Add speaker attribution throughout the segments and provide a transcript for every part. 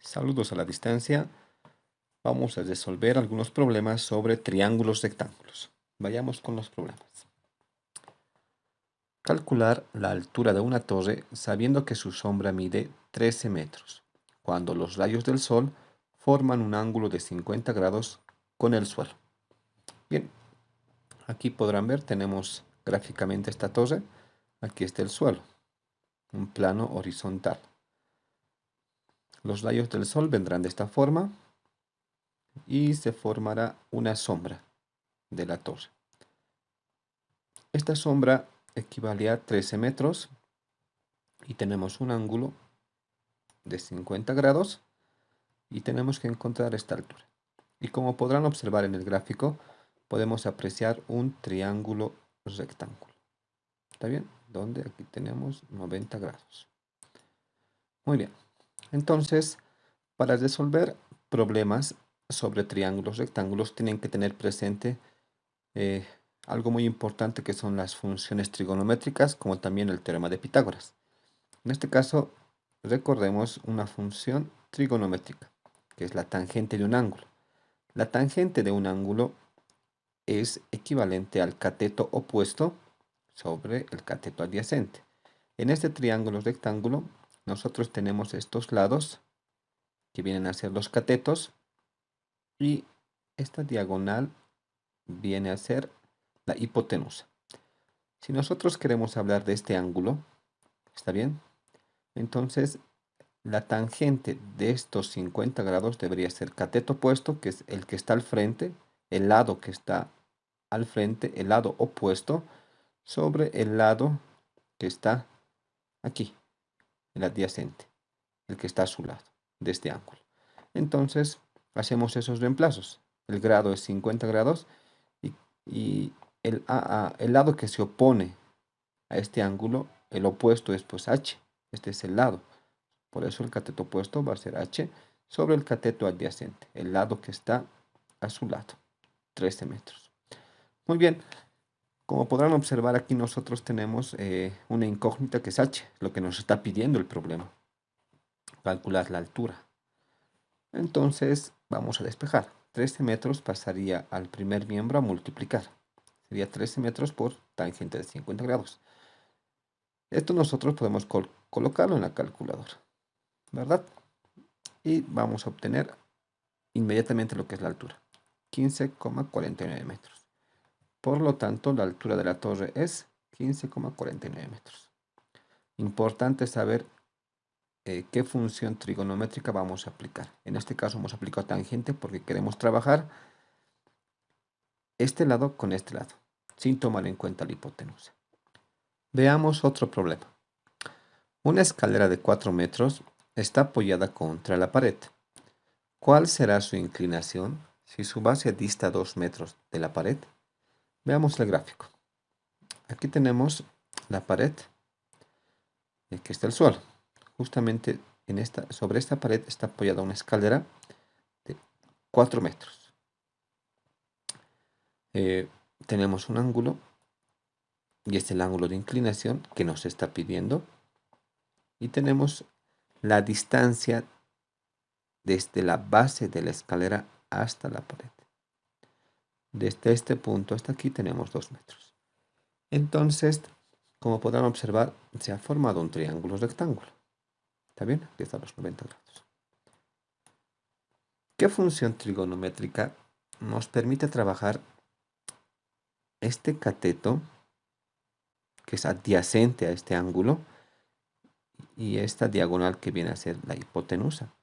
Speaker 1: Saludos a la distancia. Vamos a resolver algunos problemas sobre triángulos rectángulos. Vayamos con los problemas. Calcular la altura de una torre sabiendo que su sombra mide 13 metros, cuando los rayos del sol forman un ángulo de 50 grados con el suelo. Bien, aquí podrán ver, tenemos gráficamente esta torre. Aquí está el suelo, un plano horizontal. Los rayos del sol vendrán de esta forma y se formará una sombra de la torre. Esta sombra equivale a 13 metros y tenemos un ángulo de 50 grados y tenemos que encontrar esta altura. Y como podrán observar en el gráfico, podemos apreciar un triángulo rectángulo. ¿Está bien? Donde aquí tenemos 90 grados. Muy bien. Entonces, para resolver problemas sobre triángulos rectángulos, tienen que tener presente eh, algo muy importante que son las funciones trigonométricas, como también el teorema de Pitágoras. En este caso, recordemos una función trigonométrica, que es la tangente de un ángulo. La tangente de un ángulo es equivalente al cateto opuesto sobre el cateto adyacente. En este triángulo rectángulo, nosotros tenemos estos lados que vienen a ser los catetos y esta diagonal viene a ser la hipotenusa. Si nosotros queremos hablar de este ángulo, ¿está bien? Entonces, la tangente de estos 50 grados debería ser cateto opuesto, que es el que está al frente, el lado que está al frente, el lado opuesto, sobre el lado que está aquí, el adyacente, el que está a su lado, de este ángulo. Entonces, hacemos esos reemplazos. El grado es 50 grados y el lado que se opone a este ángulo, el opuesto es pues h. Este es el lado. Por eso el cateto opuesto va a ser h sobre el cateto adyacente, el lado que está a su lado, 13 metros. Muy bien, como podrán observar aquí nosotros tenemos una incógnita que es h, lo que nos está pidiendo el problema, calcular la altura. Entonces vamos a despejar. 13 metros pasaría al primer miembro a multiplicar. Sería 13 metros por tangente de 50 grados. Esto nosotros podemos colocarlo en la calculadora, ¿verdad? Y vamos a obtener inmediatamente lo que es la altura, 15,49 metros. Por lo tanto, la altura de la torre es 15,49 metros. Importante saber qué función trigonométrica vamos a aplicar. En este caso hemos aplicado tangente porque queremos trabajar este lado con este lado, sin tomar en cuenta la hipotenusa. Veamos otro problema. Una escalera de 4 metros está apoyada contra la pared. ¿Cuál será su inclinación si su base dista 2 metros de la pared? Veamos el gráfico. Aquí tenemos la pared, que está el suelo. Justamente sobre esta pared está apoyada una escalera de 4 metros. Tenemos un ángulo y este es el ángulo de inclinación que nos está pidiendo. Y tenemos la distancia desde la base de la escalera hasta la pared. Desde este punto hasta aquí tenemos 2 metros. Entonces, como podrán observar, se ha formado un triángulo rectángulo. ¿Está bien? Aquí están los 90 grados. ¿Qué función trigonométrica nos permite trabajar este cateto, que es adyacente a este ángulo, y esta diagonal que viene a ser la hipotenusa?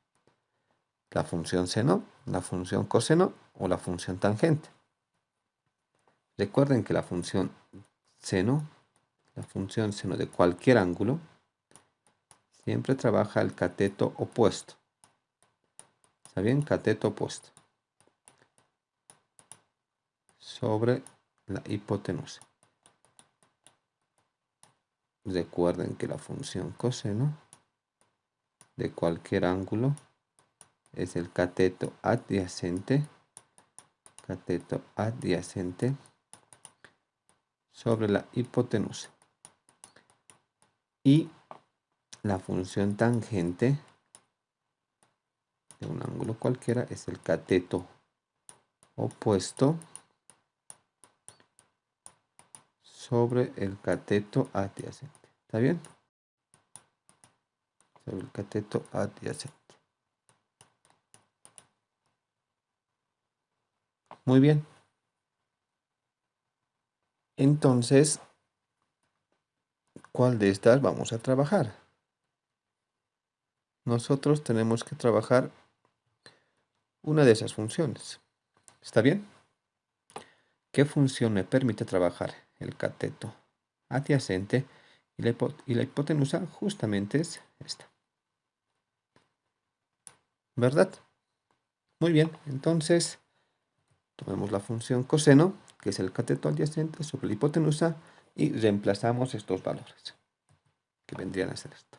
Speaker 1: La función seno, la función coseno o la función tangente. Recuerden que la función seno de cualquier ángulo, siempre trabaja el cateto opuesto. ¿Está bien? Cateto opuesto sobre la hipotenusa. Recuerden que la función coseno de cualquier ángulo es el cateto adyacente sobre la hipotenusa. Y la función tangente ángulo cualquiera es el cateto opuesto sobre el cateto adyacente. ¿Está bien? Sobre el cateto adyacente. Muy bien. Entonces, ¿cuál de estas vamos a trabajar? Nosotros tenemos que trabajar una de esas funciones. ¿Está bien? ¿Qué función me permite trabajar el cateto adyacente y la hipotenusa? Justamente es esta. ¿Verdad? Muy bien, entonces tomemos la función coseno, que es el cateto adyacente sobre la hipotenusa, y reemplazamos estos valores, que vendrían a ser esto.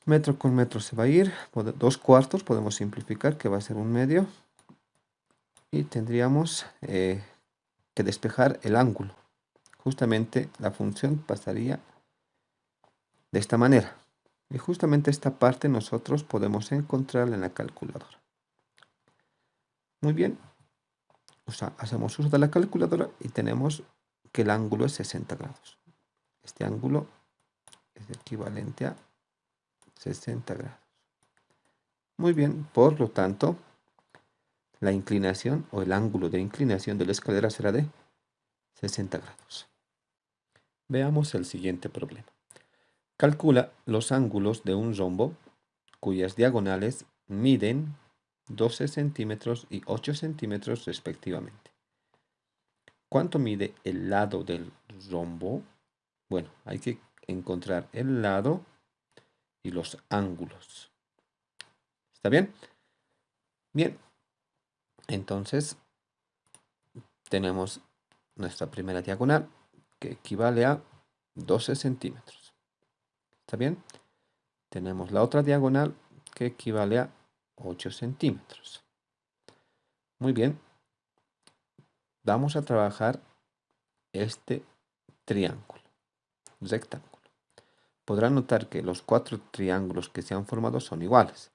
Speaker 1: Metro con metro se va a ir, 2/4 podemos simplificar, que va a ser 1/2, y tendríamos que despejar el ángulo. Justamente la función pasaría de esta manera. Y justamente esta parte nosotros podemos encontrarla en la calculadora. Muy bien, hacemos uso de la calculadora y tenemos que el ángulo es 60 grados. Este ángulo es equivalente a 60 grados. Muy bien, por lo tanto, la inclinación o el ángulo de inclinación de la escalera será de 60 grados. Veamos el siguiente problema. Calcula los ángulos de un rombo cuyas diagonales miden 12 centímetros y 8 centímetros respectivamente. ¿Cuánto mide el lado del rombo? Bueno, hay que encontrar el lado y los ángulos. ¿Está bien? Bien, entonces tenemos nuestra primera diagonal que equivale a 12 centímetros. ¿Está bien? Tenemos la otra diagonal que equivale a 8 centímetros. Muy bien. Vamos a trabajar este triángulo, rectángulo. Podrán notar que los 4 triángulos que se han formado son iguales.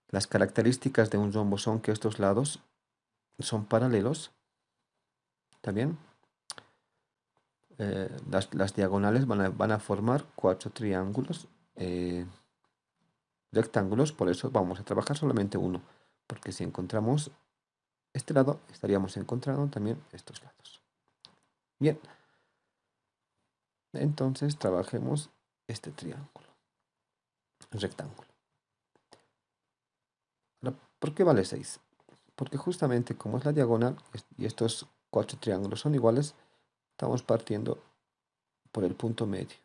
Speaker 1: Las características de un rombo son que estos lados son paralelos. ¿Está bien? Las diagonales van a formar 4 triángulos rectángulos, por eso vamos a trabajar solamente uno, porque si encontramos este lado, estaríamos encontrando también estos lados. Bien, entonces trabajemos este triángulo, rectángulo. Ahora, ¿por qué vale 6? Porque justamente como es la diagonal y estos 4 triángulos son iguales, estamos partiendo por el punto medio.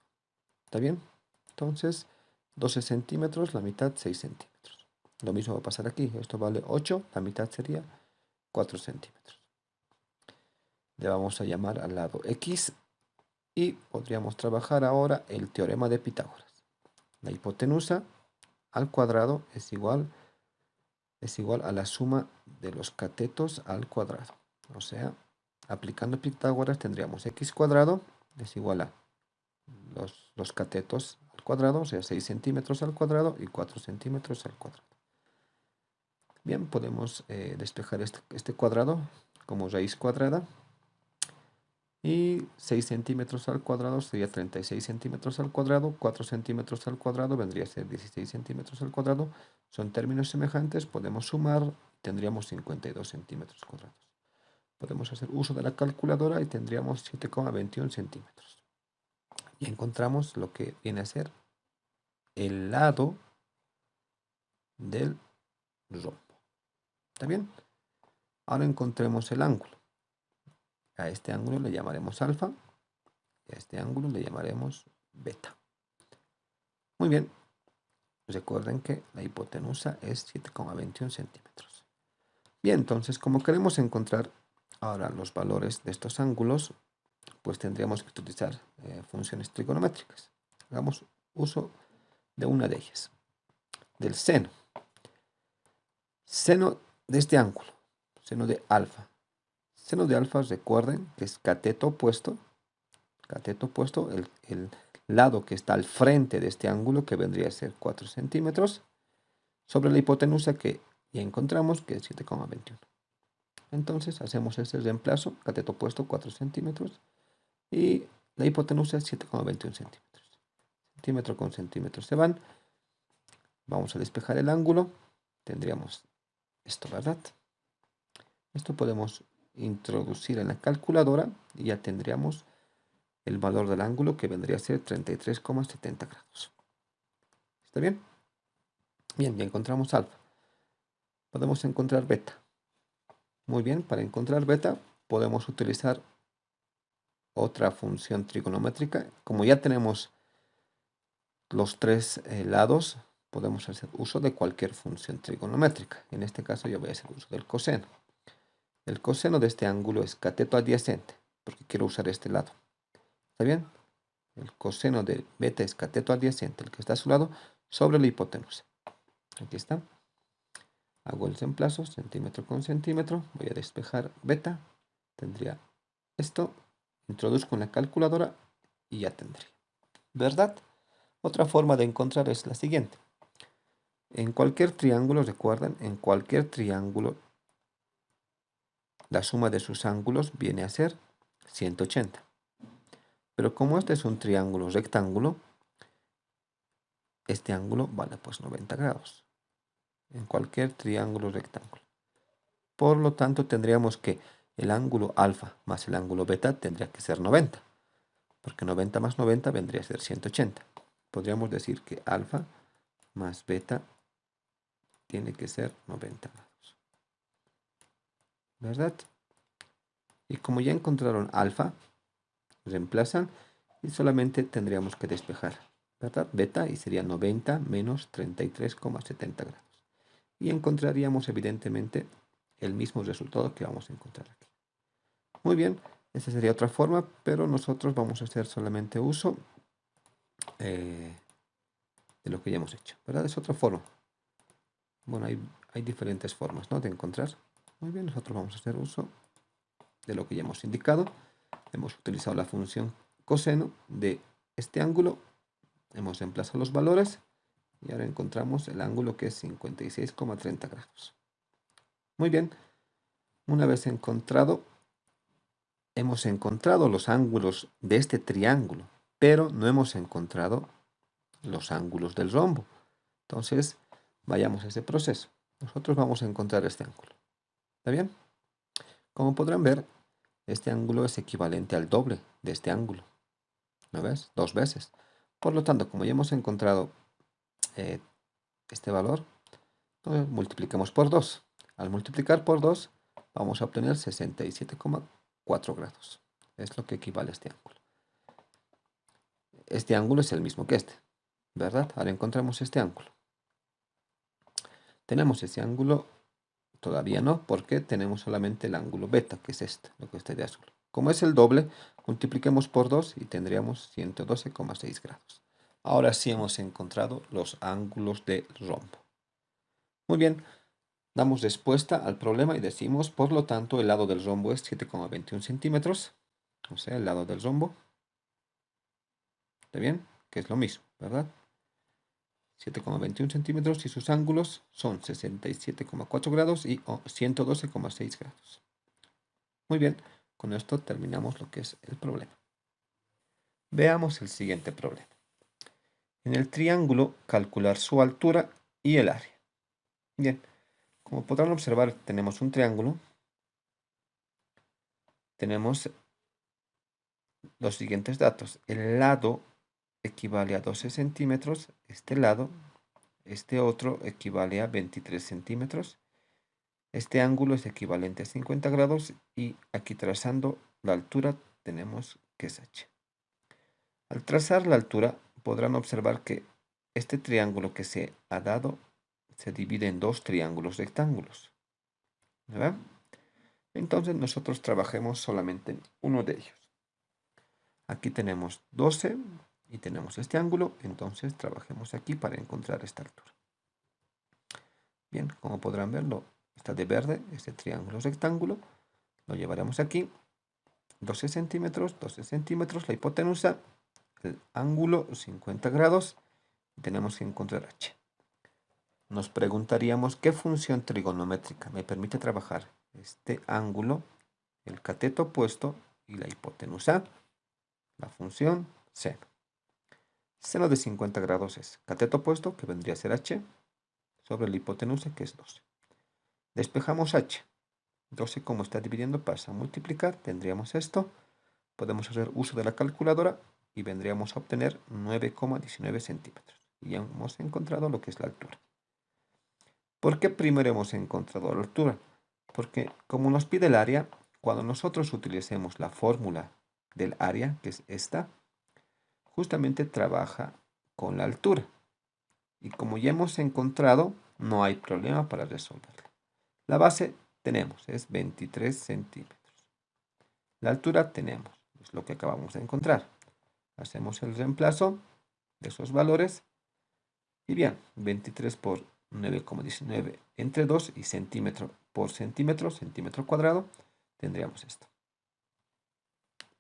Speaker 1: ¿Está bien? Entonces, 12 centímetros, la mitad 6 centímetros. Lo mismo va a pasar aquí. Esto vale 8, la mitad sería 4 centímetros. Le vamos a llamar al lado X y podríamos trabajar ahora el teorema de Pitágoras. La hipotenusa al cuadrado es igual a la suma de los catetos al cuadrado. O sea, aplicando Pitágoras tendríamos x cuadrado es igual a los catetos al cuadrado, o sea, 6 centímetros al cuadrado y 4 centímetros al cuadrado. Bien, podemos despejar este cuadrado como raíz cuadrada. Y 6 centímetros al cuadrado sería 36 centímetros al cuadrado. 4 centímetros al cuadrado vendría a ser 16 centímetros al cuadrado. Son términos semejantes, podemos sumar, tendríamos 52 centímetros cuadrados. Podemos hacer uso de la calculadora y tendríamos 7,21 centímetros. Y encontramos lo que viene a ser el lado del rombo. ¿Está bien? Ahora encontremos el ángulo. A este ángulo le llamaremos alfa y a este ángulo le llamaremos beta. Muy bien. Recuerden que la hipotenusa es 7,21 centímetros. Bien, entonces como queremos encontrar ahora los valores de estos ángulos, pues tendríamos que utilizar funciones trigonométricas. Hagamos uso de una de ellas, del seno. Seno de este ángulo, seno de alfa. Seno de alfa, recuerden que es cateto opuesto, el lado que está al frente de este ángulo, que vendría a ser 4 centímetros, sobre la hipotenusa que ya encontramos que es 7,21. Entonces hacemos este reemplazo, cateto opuesto 4 centímetros y la hipotenusa es 7,21 centímetros. Centímetro con centímetro se van. Vamos a despejar el ángulo. Tendríamos esto, ¿verdad? Esto podemos introducir en la calculadora y ya tendríamos el valor del ángulo que vendría a ser 33,70 grados. ¿Está bien? Bien, ya encontramos alfa. Podemos encontrar beta. Muy bien, para encontrar beta podemos utilizar otra función trigonométrica. Como ya tenemos los tres lados, podemos hacer uso de cualquier función trigonométrica. En este caso yo voy a hacer uso del coseno. El coseno de este ángulo es cateto adyacente, porque quiero usar este lado. ¿Está bien? El coseno de beta es cateto adyacente, el que está a su lado, sobre la hipotenusa. Aquí está. Hago el reemplazo, centímetro con centímetro. Voy a despejar beta. Tendría esto. Introduzco en la calculadora y ya tendría. ¿Verdad? Otra forma de encontrar es la siguiente. En cualquier triángulo, recuerden, en cualquier triángulo, la suma de sus ángulos viene a ser 180. Pero como este es un triángulo rectángulo, este ángulo vale pues 90 grados. En cualquier triángulo rectángulo. Por lo tanto, tendríamos que el ángulo alfa más el ángulo beta tendría que ser 90. Porque 90 más 90 vendría a ser 180. Podríamos decir que alfa más beta tiene que ser 90 grados. ¿Verdad? Y como ya encontraron alfa, reemplazan y solamente tendríamos que despejar, ¿verdad? Beta y sería 90 menos 33,70 grados. Y encontraríamos evidentemente el mismo resultado que vamos a encontrar aquí. Muy bien, esa sería otra forma, pero nosotros vamos a hacer solamente uso de lo que ya hemos hecho, ¿verdad? Es otra forma. Bueno, hay diferentes formas, ¿no?, de encontrar. Muy bien, nosotros vamos a hacer uso de lo que ya hemos indicado. Hemos utilizado la función coseno de este ángulo. Hemos reemplazado los valores y ahora encontramos el ángulo que es 56,30 grados. Muy bien, una vez hemos encontrado los ángulos de este triángulo, pero no hemos encontrado los ángulos del rombo. Entonces, vayamos a ese proceso. Nosotros vamos a encontrar este ángulo. ¿Está bien? Como podrán ver, este ángulo es equivalente al doble de este ángulo. ¿No ves? 2 veces. Por lo tanto, como ya hemos encontrado este valor, multiplicamos por 2. Al multiplicar por 2, vamos a obtener 67,4 grados. Es lo que equivale a este ángulo. Este ángulo es el mismo que este, ¿verdad? Ahora encontramos este ángulo. Tenemos ese ángulo, todavía no, porque tenemos solamente el ángulo beta, que es este, lo que está de azul. Como es el doble, multipliquemos por 2 y tendríamos 112,6 grados. Ahora sí hemos encontrado los ángulos de rombo. Muy bien, damos respuesta al problema y decimos, por lo tanto, el lado del rombo es 7,21 centímetros. O sea, el lado del rombo. ¿Está bien? Que es lo mismo, ¿verdad? 7,21 centímetros y sus ángulos son 67,4 grados y 112,6 grados. Muy bien, con esto terminamos lo que es el problema. Veamos el siguiente problema. En el triángulo, calcular su altura y el área. Bien, como podrán observar, tenemos un triángulo. Tenemos los siguientes datos. El lado equivale a 12 centímetros, este lado. Este otro equivale a 23 centímetros. Este ángulo es equivalente a 50 grados y aquí trazando la altura tenemos que es h. Al trazar la altura podrán observar que este triángulo que se ha dado se divide en dos triángulos rectángulos, ¿verdad? Entonces nosotros trabajemos solamente en uno de ellos. Aquí tenemos 12 y tenemos este ángulo, entonces trabajemos aquí para encontrar esta altura. Bien, como podrán verlo, está de verde, este triángulo rectángulo, lo llevaremos aquí, 12 centímetros, la hipotenusa, el ángulo 50 grados, tenemos que encontrar h. nos preguntaríamos qué función trigonométrica me permite trabajar este ángulo, el cateto opuesto y la hipotenusa. La función seno. Seno de 50 grados es cateto opuesto, que vendría a ser h, sobre la hipotenusa, que es 12. Despejamos h. 12, como está dividiendo, pasa a multiplicar. Tendríamos esto. Podemos hacer uso de la calculadora y vendríamos a obtener 9,19 centímetros. Y ya hemos encontrado lo que es la altura. ¿Por qué primero hemos encontrado la altura? Porque como nos pide el área, cuando nosotros utilicemos la fórmula del área, que es esta, justamente trabaja con la altura. Y como ya hemos encontrado, no hay problema para resolverla. La base tenemos, es 23 centímetros. La altura tenemos, es lo que acabamos de encontrar. Hacemos el reemplazo de esos valores. Y bien, 23 por 9,19 entre 2 y centímetro por centímetro, centímetro cuadrado, tendríamos esto.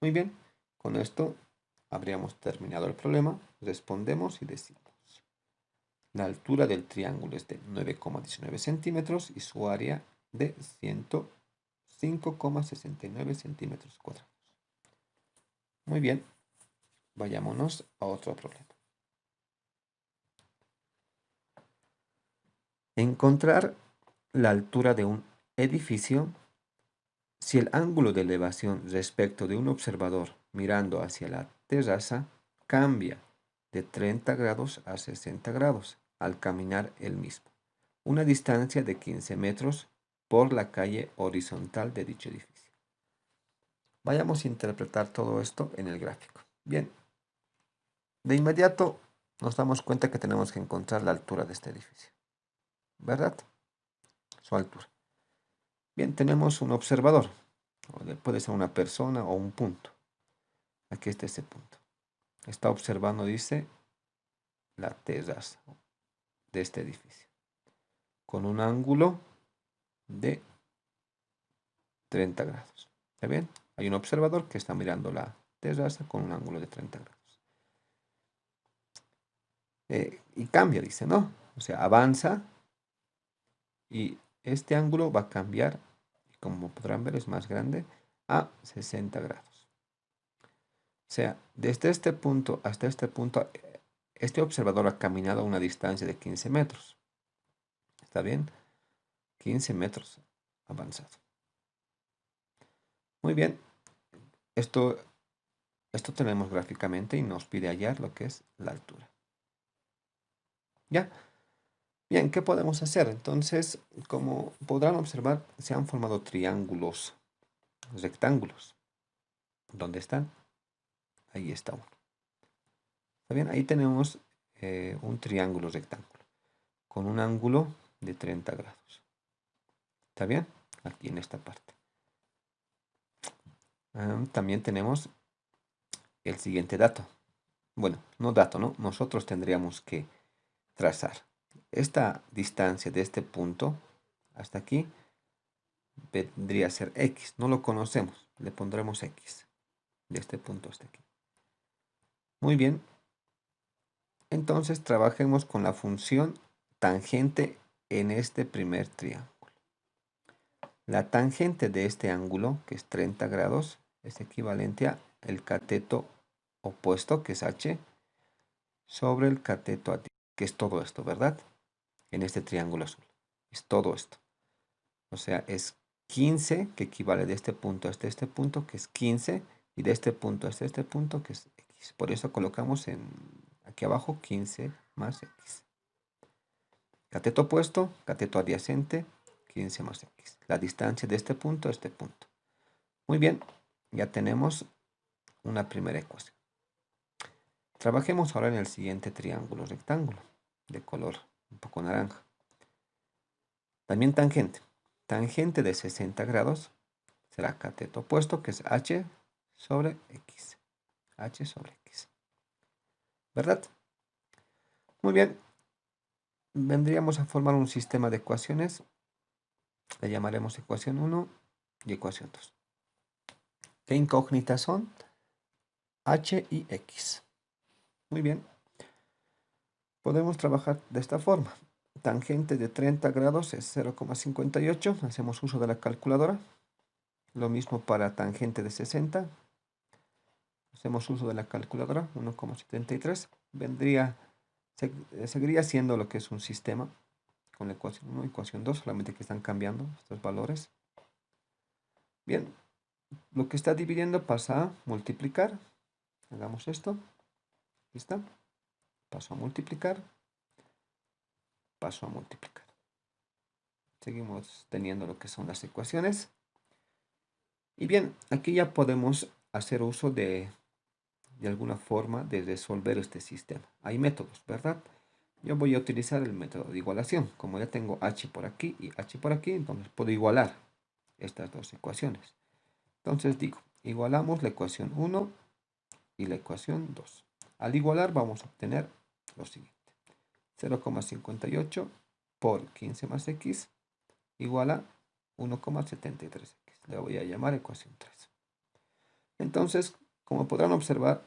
Speaker 1: Muy bien, con esto habríamos terminado el problema. Respondemos y decimos: la altura del triángulo es de 9,19 centímetros y su área de 105,69 centímetros cuadrados. Muy bien, vayámonos a otro problema. Encontrar la altura de un edificio si el ángulo de elevación respecto de un observador mirando hacia la terraza cambia de 30 grados a 60 grados al caminar el mismo, una distancia de 15 metros por la calle horizontal de dicho edificio. Vayamos a interpretar todo esto en el gráfico. Bien, de inmediato nos damos cuenta que tenemos que encontrar la altura de este edificio, ¿verdad? Su altura. Bien, tenemos un observador, puede ser una persona o un punto. Aquí está ese punto. Está observando, dice, la terraza de este edificio, con un ángulo de 30 grados. ¿Está bien? Hay un observador que está mirando la terraza con un ángulo de 30 grados. Y cambia, dice, ¿no? O sea, avanza y este ángulo va a cambiar, como podrán ver, es más grande, a 60 grados. O sea, desde este punto hasta este punto, este observador ha caminado a una distancia de 15 metros. ¿Está bien? 15 metros avanzado. Muy bien. Esto tenemos gráficamente y nos pide hallar lo que es la altura. ¿Ya? Bien, ¿qué podemos hacer? Entonces, como podrán observar, se han formado triángulos, rectángulos. ¿Dónde están? Ahí está uno. ¿Está bien? Ahí tenemos un triángulo rectángulo con un ángulo de 30 grados. ¿Está bien? Aquí en esta parte. También tenemos el siguiente dato. Bueno, no dato, ¿no? Nosotros tendríamos que trazar esta distancia de este punto hasta aquí. Vendría a ser X. No lo conocemos. Le pondremos X. De este punto hasta aquí. Muy bien. Entonces trabajemos con la función tangente en este primer triángulo. La tangente de este ángulo, que es 30 grados, es equivalente a el cateto opuesto, que es H, sobre el cateto A, que es todo esto, ¿verdad? En este triángulo azul. Es todo esto. O sea, es 15, que equivale de este punto hasta este punto, que es 15, y de este punto hasta este punto, que es X. Por eso colocamos aquí abajo 15 más X. Cateto opuesto, cateto adyacente, 15 más X. La distancia de este punto a este punto. Muy bien, ya tenemos una primera ecuación. Trabajemos ahora en el siguiente triángulo rectángulo, de color un poco naranja. También tangente. Tangente de 60 grados será cateto opuesto, que es H sobre X. H sobre X. ¿Verdad? Muy bien. Vendríamos a formar un sistema de ecuaciones. Le llamaremos ecuación 1 y ecuación 2. ¿Qué incógnitas son? H y X. Muy bien. Podemos trabajar de esta forma. tangente de 30 grados es 0,58. Hacemos uso de la calculadora. Lo mismo para tangente de 60. Hacemos uso de la calculadora, 1,73. Seguiría siendo lo que es un sistema con la ecuación 1 y ecuación 2, solamente que están cambiando estos valores. Bien, lo que está dividiendo pasa a multiplicar. Hagamos esto. Aquí está. Paso a multiplicar. Paso a multiplicar. Seguimos teniendo lo que son las ecuaciones. Y bien, aquí ya podemos hacer uso de alguna forma de resolver este sistema. Hay métodos, ¿verdad? Yo voy a utilizar el método de igualación. Como ya tengo h por aquí y h por aquí, entonces puedo igualar estas dos ecuaciones. Entonces digo, igualamos la ecuación 1 y la ecuación 2. Al igualar vamos a obtener lo siguiente. 0,58 por 15 más x igual a 1,73x. Le voy a llamar ecuación 3. Entonces, como podrán observar,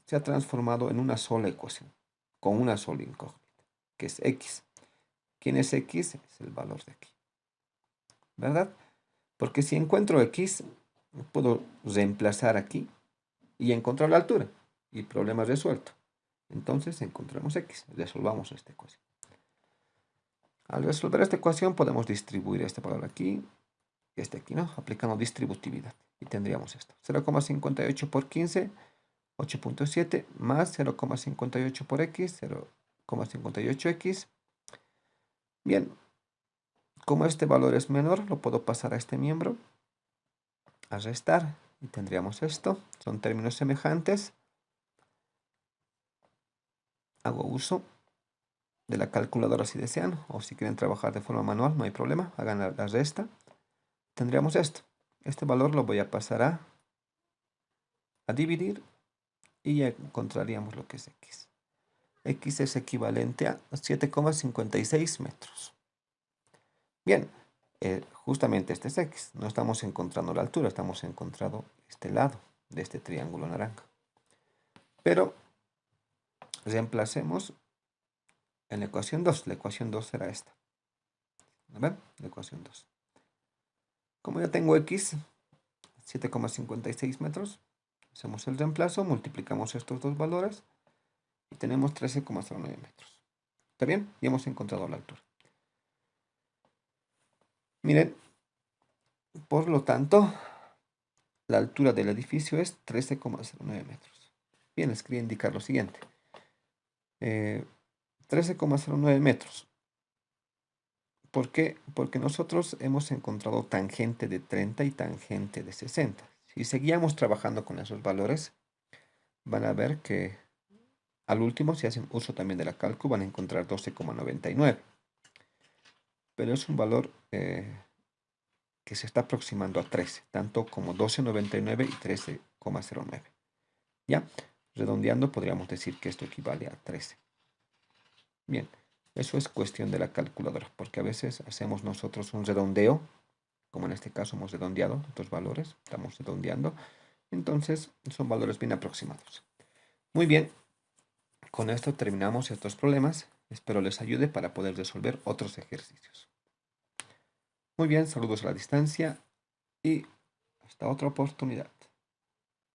Speaker 1: se ha transformado en una sola ecuación, con una sola incógnita, que es x. ¿Quién es x? Es el valor de aquí, ¿verdad? Porque si encuentro x, puedo reemplazar aquí y encontrar la altura. Y problema resuelto. Entonces encontramos x, resolvamos esta ecuación. Al resolver esta ecuación podemos distribuir este valor aquí y este aquí, ¿no? Aplicando distributividad. Y tendríamos esto. 0,58 por 15, 8.7 más 0,58 por x, 0,58x. Bien, como este valor es menor, lo puedo pasar a este miembro, a restar, y tendríamos esto. Son términos semejantes. Hago uso de la calculadora si desean, o si quieren trabajar de forma manual, no hay problema, hagan la resta. Tendríamos esto. Este valor lo voy a pasar a dividir y ya encontraríamos lo que es x. X es equivalente a 7,56 metros. Bien, justamente este es x. No estamos encontrando la altura, estamos encontrando este lado de este triángulo naranja. Pero reemplacemos en la ecuación 2. La ecuación 2 será esta. ¿A ver? La ecuación 2. Como ya tengo x, 7,56 metros, hacemos el reemplazo, multiplicamos estos dos valores y tenemos 13,09 metros. ¿Está bien? Y hemos encontrado la altura. Miren, por lo tanto, la altura del edificio es 13,09 metros. Bien, les quería indicar lo siguiente. 13,09 metros. ¿Por qué? Porque nosotros hemos encontrado tangente de 30 y tangente de 60. Si seguíamos trabajando con esos valores, van a ver que al último, si hacen uso también de la cálculo, van a encontrar 12,99. Pero es un valor que se está aproximando a 13, tanto como 12,99 y 13,09. ¿Ya? Redondeando, podríamos decir que esto equivale a 13. Bien, eso es cuestión de la calculadora, porque a veces hacemos nosotros un redondeo, como en este caso hemos redondeado estos valores, estamos redondeando, entonces son valores bien aproximados. Muy bien, con esto terminamos estos problemas. Espero les ayude para poder resolver otros ejercicios. Muy bien, saludos a la distancia y hasta otra oportunidad.